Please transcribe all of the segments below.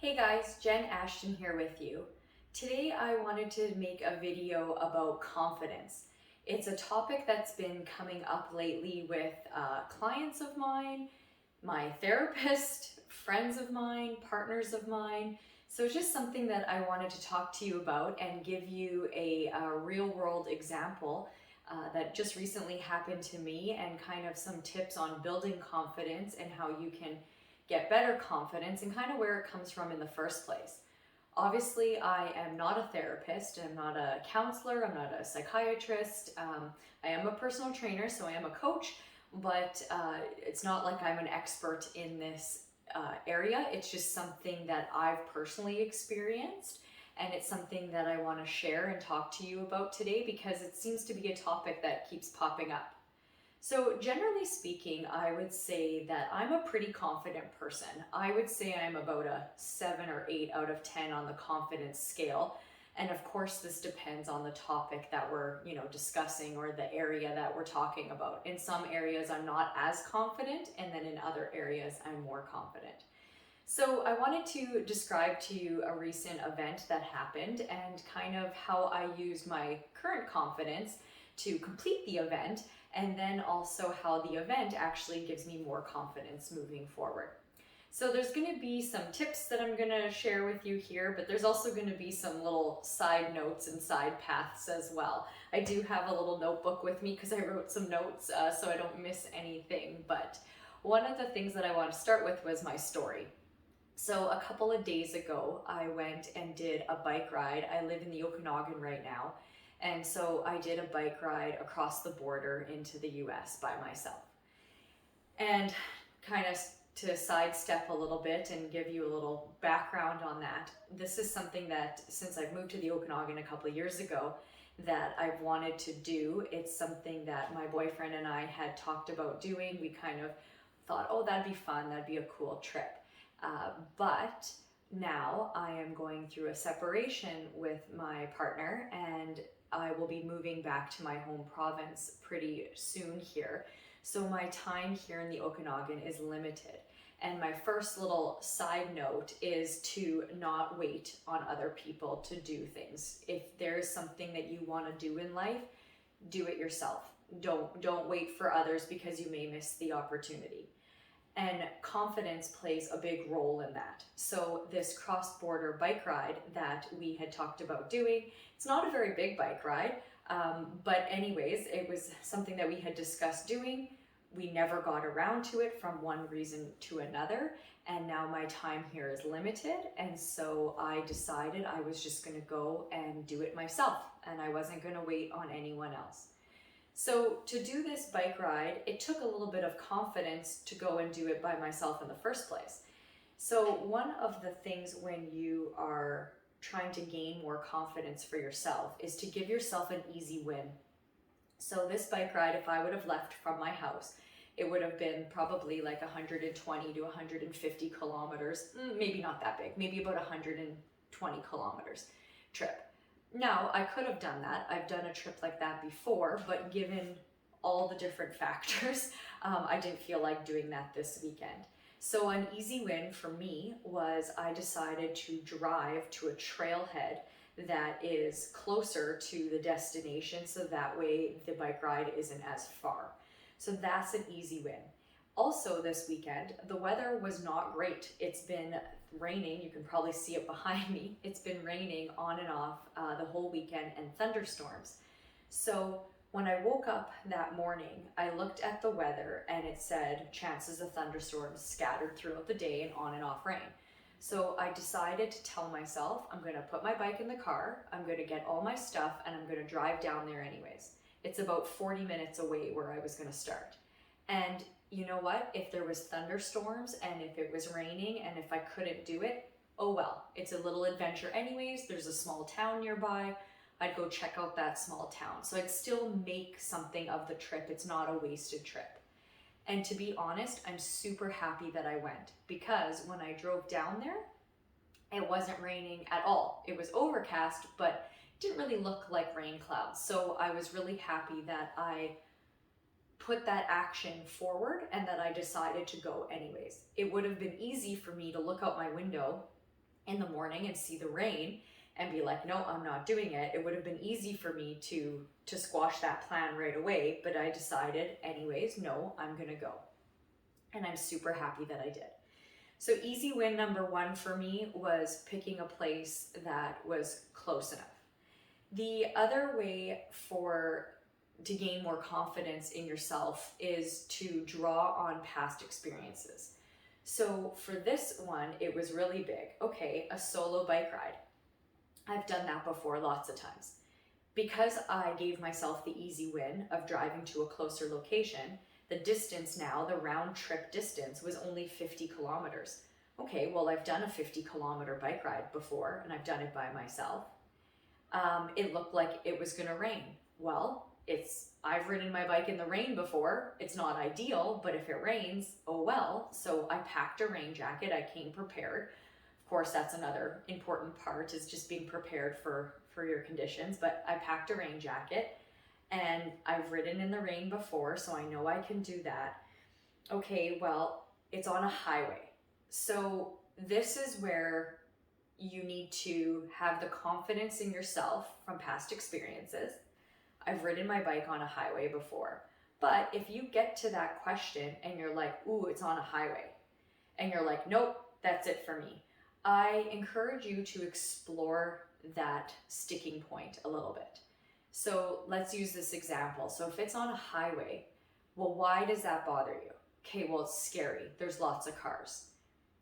Hey guys, Jen Ashton here with you. Today I wanted to make a video about confidence. It's a topic that's been coming up lately with clients of mine, my therapist, friends of mine, partners of mine. So it's just something that I wanted to talk to you about and give you a real world example that just recently happened to me and kind of some tips on building confidence and how you can get better confidence and kind of where it comes from in the first place. Obviously, I am not a therapist, I'm not a counselor, I'm not a psychiatrist. I am a personal trainer, so I am a coach, but it's not like I'm an expert in this area. It's just something that I've personally experienced, and it's something that I want to share and talk to you about today because it seems to be a topic that keeps popping up. So, generally speaking, I would say that I'm a pretty confident person. I would say I'm about a 7 or 8 out of 10 on the confidence scale. And of course, this depends on the topic that we're, discussing or the area that we're talking about. In some areas, I'm not as confident, and then in other areas, I'm more confident. So, I wanted to describe to you a recent event that happened and kind of how I used my current confidence to complete the event, and then also how the event actually gives me more confidence moving forward. So there's going to be some tips that I'm going to share with you here, but there's also going to be some little side notes and side paths as well. I do have a little notebook with me because I wrote some notes so I don't miss anything. But one of the things that I want to start with was my story. So a couple of days ago, I went and did a bike ride. I live in the Okanagan right now. And so I did a bike ride across the border into the US by myself. And kind of to sidestep a little bit and give you a little background on that, this is something that since I've moved to the Okanagan a couple of years ago, that I've wanted to do. It's something that my boyfriend and I had talked about doing. We kind of thought, oh, that'd be fun, that'd be a cool trip. But now I am going through a separation with my partner, and I will be moving back to my home province pretty soon here. So my time here in the Okanagan is limited. And my first little side note is to not wait on other people to do things. If there's something that you want to do in life, do it yourself. Don't wait for others because you may miss the opportunity. And confidence plays a big role in that. So this cross-border bike ride that we had talked about doing, it's not a very big bike ride, but anyways, it was something that we had discussed doing. We never got around to it from one reason to another, and now my time here is limited, and so I decided I was just gonna go and do it myself, and I wasn't gonna wait on anyone else. So to do this bike ride, it took a little bit of confidence to go and do it by myself in the first place. So one of the things when you are trying to gain more confidence for yourself is to give yourself an easy win. So this bike ride, if I would have left from my house, it would have been probably like 120 to 150 kilometers, maybe not that big, maybe about 120 kilometers trip. Now, I could have done that. I've done a trip like that before, but given all the different factors, I didn't feel like doing that this weekend. So an easy win for me was I decided to drive to a trailhead that is closer to the destination, so that way the bike ride isn't as far. So that's an easy win. Also this weekend, the weather was not great. It's been raining. You can probably see it behind me. It's been raining on and off the whole weekend, and thunderstorms. So when I woke up that morning, I looked at the weather and it said chances of thunderstorms scattered throughout the day and on and off rain. So I decided to tell myself, I'm going to put my bike in the car, I'm going to get all my stuff, and I'm going to drive down there anyways. It's about 40 minutes away where I was going to start. And you know what? If there was thunderstorms and if it was raining and if I couldn't do it, oh well, it's a little adventure anyways. There's a small town nearby. I'd go check out that small town. So I'd still make something of the trip. It's not a wasted trip. And to be honest, I'm super happy that I went, because when I drove down there, it wasn't raining at all. It was overcast, but it didn't really look like rain clouds. So I was really happy that I put that action forward and that I decided to go anyways. It would have been easy for me to look out my window in the morning and see the rain and be like, no, I'm not doing it. It would have been easy for me to squash that plan right away, but I decided anyways, no, I'm gonna go. And I'm super happy that I did. So easy win number one for me was picking a place that was close enough. The other way to gain more confidence in yourself is to draw on past experiences. So for this one, it was really big. Okay, a solo bike ride. I've done that before lots of times. Because I gave myself the easy win of driving to a closer location, the distance now, the round trip distance, was only 50 kilometers. Okay, well, I've done a 50-kilometer bike ride before, and I've done it by myself. It looked like it was gonna rain. Well, I've ridden my bike in the rain before. It's not ideal, but if it rains, oh well. So I packed a rain jacket. I came prepared. Of course, that's another important part, is just being prepared for your conditions. But I packed a rain jacket, and I've ridden in the rain before, so I know I can do that. Okay, well, it's on a highway. So this is where you need to have the confidence in yourself from past experiences. I've ridden my bike on a highway before. But if you get to that question and you're like, ooh, it's on a highway, and you're like, nope, that's it for me, I encourage you to explore that sticking point a little bit. So let's use this example. So if it's on a highway, well, why does that bother you? Okay, well, it's scary. There's lots of cars.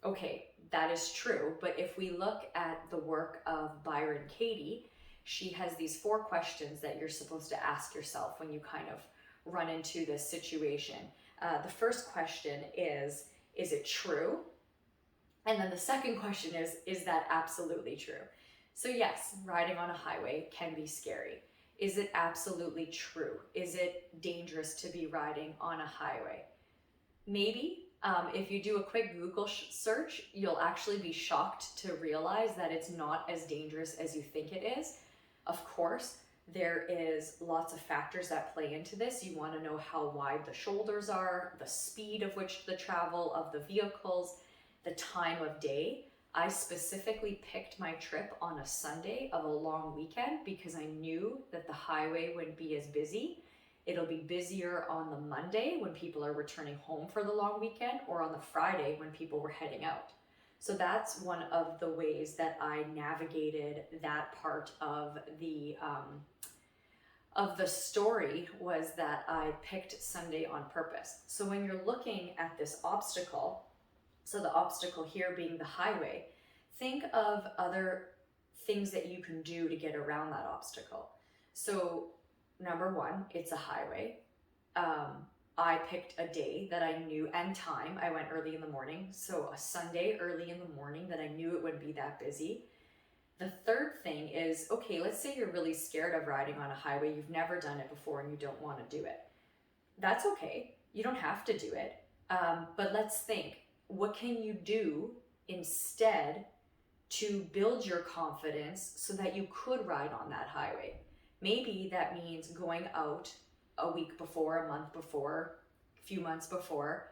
Okay, that is true. But if we look at the work of Byron Katie, she has these 4 questions that you're supposed to ask yourself when you kind of run into this situation. The first question is it true? And then the second question is that absolutely true? So yes, riding on a highway can be scary. Is it absolutely true? Is it dangerous to be riding on a highway? Maybe. If you do a quick Google search, you'll actually be shocked to realize that it's not as dangerous as you think it is. Of course, there is lots of factors that play into this. You want to know how wide the shoulders are, the speed of which the travel of the vehicles, the time of day. I specifically picked my trip on a Sunday of a long weekend because I knew that the highway wouldn't be as busy. It'll be busier on the Monday when people are returning home for the long weekend, or on the Friday when people were heading out. So that's one of the ways that I navigated that part of the story, was that I picked Sunday on purpose. So when you're looking at this obstacle, so the obstacle here being the highway, think of other things that you can do to get around that obstacle. So number one, it's a highway. I picked a day that I knew, and time. I went early in the morning. So a Sunday early in the morning that I knew it wouldn't be that busy. The third thing is, okay, let's say you're really scared of riding on a highway. You've never done it before and you don't want to do it. That's okay. You don't have to do it. But let's think, what can you do instead to build your confidence so that you could ride on that highway? Maybe that means going out a week before, a month before, a few months before,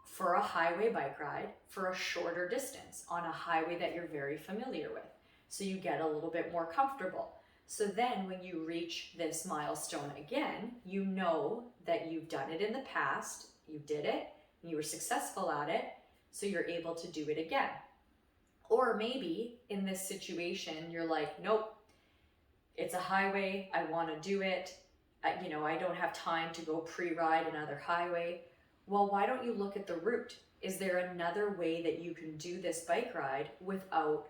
for a highway bike ride for a shorter distance on a highway that you're very familiar with. So you get a little bit more comfortable. So then when you reach this milestone again, you know that you've done it in the past, you did it, and you were successful at it, so you're able to do it again. Or maybe in this situation, you're like, nope, it's a highway, I want to do it. I don't have time to go pre-ride another highway. Well, why don't you look at the route? Is there another way that you can do this bike ride without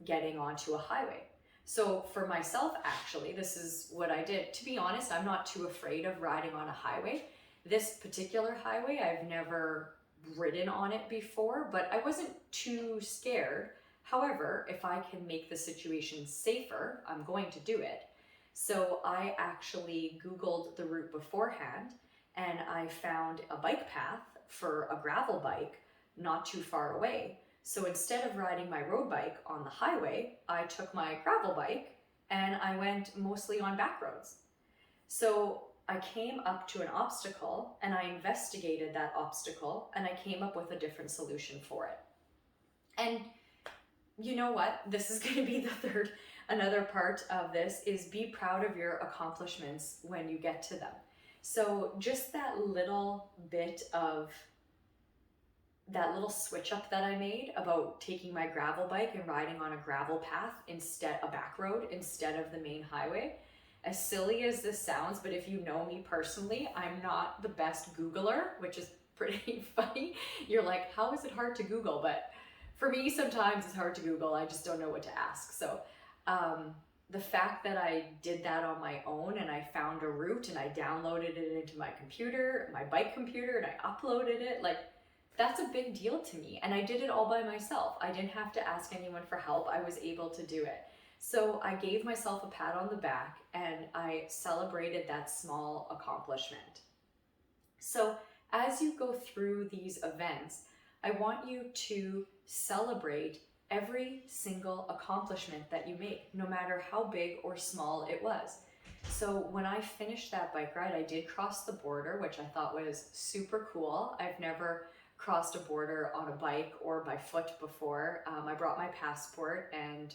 getting onto a highway? So for myself, actually, this is what I did. To be honest, I'm not too afraid of riding on a highway. This particular highway, I've never ridden on it before, but I wasn't too scared. However, if I can make the situation safer, I'm going to do it. So I actually Googled the route beforehand, and I found a bike path for a gravel bike not too far away. So instead of riding my road bike on the highway, I took my gravel bike and I went mostly on back roads. So I came up to an obstacle and I investigated that obstacle and I came up with a different solution for it. And you know what? This is going to be another part of this is be proud of your accomplishments when you get to them. So just that little switch up that I made about taking my gravel bike and riding on a gravel path instead, a back road instead of the main highway. As silly as this sounds, but if you know me personally, I'm not the best Googler, which is pretty funny. You're like, how is it hard to Google? But for me, sometimes it's hard to Google. I just don't know what to ask. So the fact that I did that on my own and I found a route and I downloaded it into my computer, my bike computer, and I uploaded it, like, that's a big deal to me. And I did it all by myself. I didn't have to ask anyone for help. I was able to do it. So I gave myself a pat on the back and I celebrated that small accomplishment. So as you go through these events, I want you to celebrate every single accomplishment that you make, no matter how big or small it was. So when I finished that bike ride, I did cross the border, which I thought was super cool. I've never crossed a border on a bike or by foot before. I brought my passport and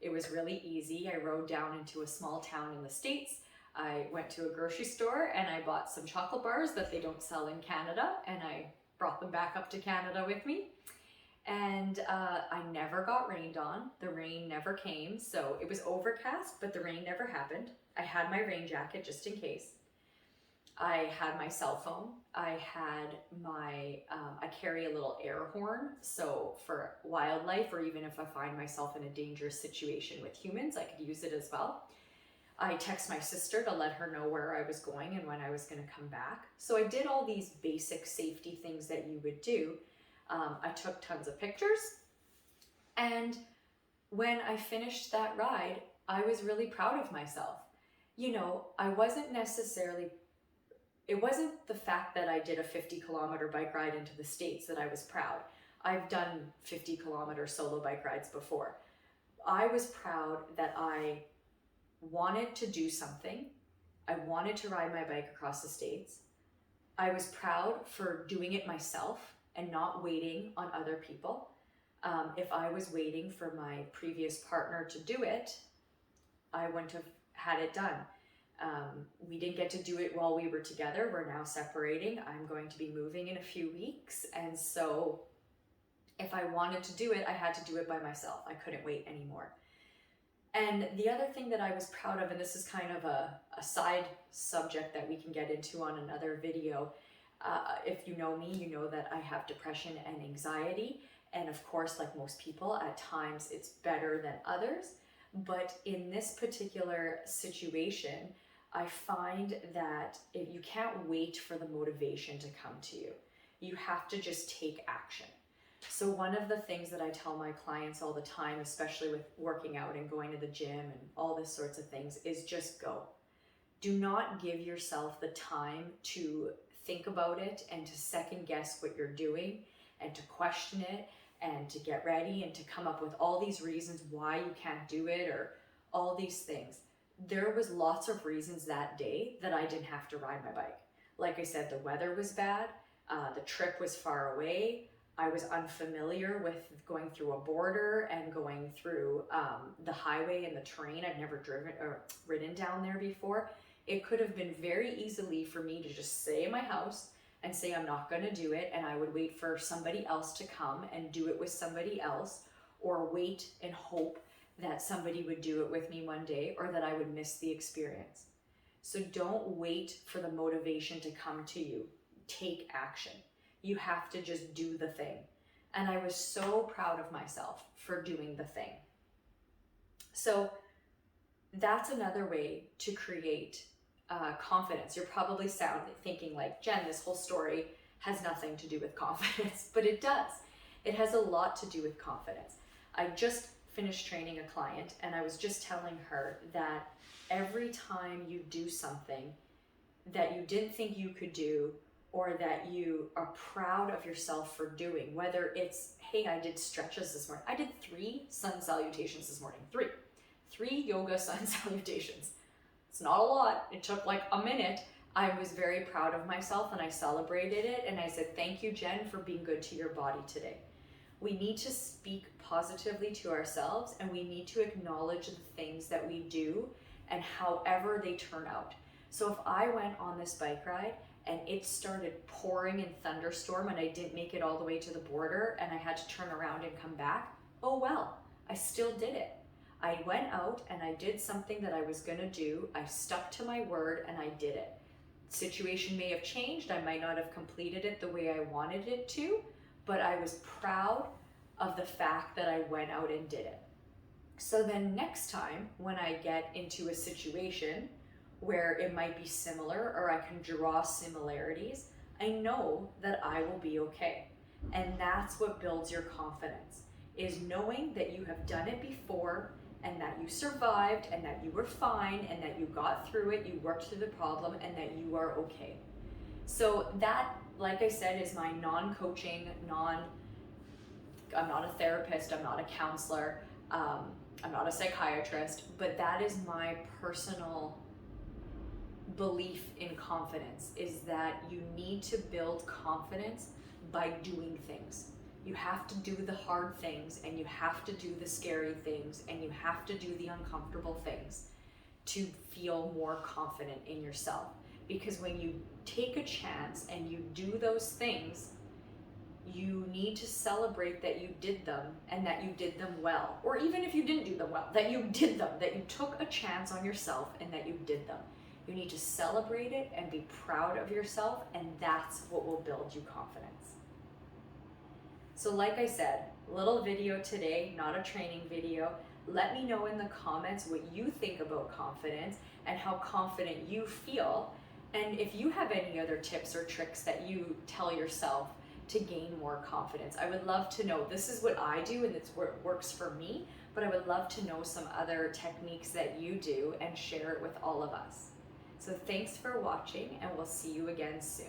it was really easy. I rode down into a small town in the States. I went to a grocery store and I bought some chocolate bars that they don't sell in Canada, and I brought them back up to Canada with me. And I never got rained on. The rain never came. So it was overcast, but the rain never happened. I had my rain jacket just in case. I had my cell phone. I carry a little air horn. So for wildlife, or even if I find myself in a dangerous situation with humans, I could use it as well. I text my sister to let her know where I was going and when I was going to come back. So I did all these basic safety things that you would do. I took tons of pictures. And when I finished that ride, I was really proud of myself. You know, it wasn't the fact that I did a 50-kilometer bike ride into the States that I was proud. I've done 50-kilometer solo bike rides before. I was proud that I wanted to do something. I wanted to ride my bike across the States. I was proud for doing it myself and not waiting on other people. If I was waiting for my previous partner to do it, I wouldn't have had it done. We didn't get to do it while we were together. We're now separating. I'm going to be moving in a few weeks. And so if I wanted to do it, I had to do it by myself. I couldn't wait anymore. And the other thing that I was proud of, and this is kind of a side subject that we can get into on another video. If you know me, you know that I have depression and anxiety. And of course, like most people, at times it's better than others. But in this particular situation, I find that if you can't wait for the motivation to come to you. You have to just take action. So one of the things that I tell my clients all the time, especially with working out and going to the gym and all this sorts of things, is just go. Do not give yourself the time to think about it and to second guess what you're doing and to question it and to get ready and to come up with all these reasons why you can't do it or all these things. There was lots of reasons that day that I didn't have to ride my bike. Like I said, the weather was bad, the trip was far away, I was unfamiliar with going through a border and going through the highway and the terrain. I'd never driven or ridden down there before. It could have been very easily for me to just stay in my house and say I'm not going to do it, and I would wait for somebody else to come and do it with somebody else, or wait and hope that somebody would do it with me one day, or that I would miss the experience. So don't wait for the motivation to come to you. Take action. You have to just do the thing. And I was so proud of myself for doing the thing. So that's another way to create confidence. You're probably thinking like, Jen, this whole story has nothing to do with confidence, but it does. It has a lot to do with confidence. I just finished training a client and I was just telling her that every time you do something that you didn't think you could do, or that you are proud of yourself for doing, whether it's, hey, I did stretches this morning. I did 3 sun salutations this morning. 3 yoga sun salutations. It's not a lot. It took like a minute. I was very proud of myself and I celebrated it. And I said, thank you, Jen, for being good to your body today. We need to speak positively to ourselves, and we need to acknowledge the things that we do and however they turn out. So if I went on this bike ride and it started pouring in thunderstorm and I didn't make it all the way to the border and I had to turn around and come back, oh well, I still did it. I went out and I did something that I was gonna do. I stuck to my word and I did it. Situation may have changed. I might not have completed it the way I wanted it to, but I was proud of the fact that I went out and did it. So then next time when I get into a situation where it might be similar or I can draw similarities, I know that I will be okay. And that's what builds your confidence, is knowing that you have done it before and that you survived and that you were fine and that you got through it, you worked through the problem, and that you are okay. So that, like I said, is my non-coaching, I'm not a therapist, I'm not a counselor, I'm not a psychiatrist, but that is my personal belief in confidence, is that you need to build confidence by doing things. You have to do the hard things, and you have to do the scary things, and you have to do the uncomfortable things to feel more confident in yourself. Because when you take a chance and you do those things, you need to celebrate that you did them and that you did them well. Or even if you didn't do them well, that you did them, that you took a chance on yourself and that you did them. You need to celebrate it and be proud of yourself, and that's what will build you confidence. So like I said, little video today, not a training video. Let me know in the comments what you think about confidence and how confident you feel. And if you have any other tips or tricks that you tell yourself to gain more confidence, I would love to know. This is what I do and it's what works for me, but I would love to know some other techniques that you do and share it with all of us. So thanks for watching, and we'll see you again soon.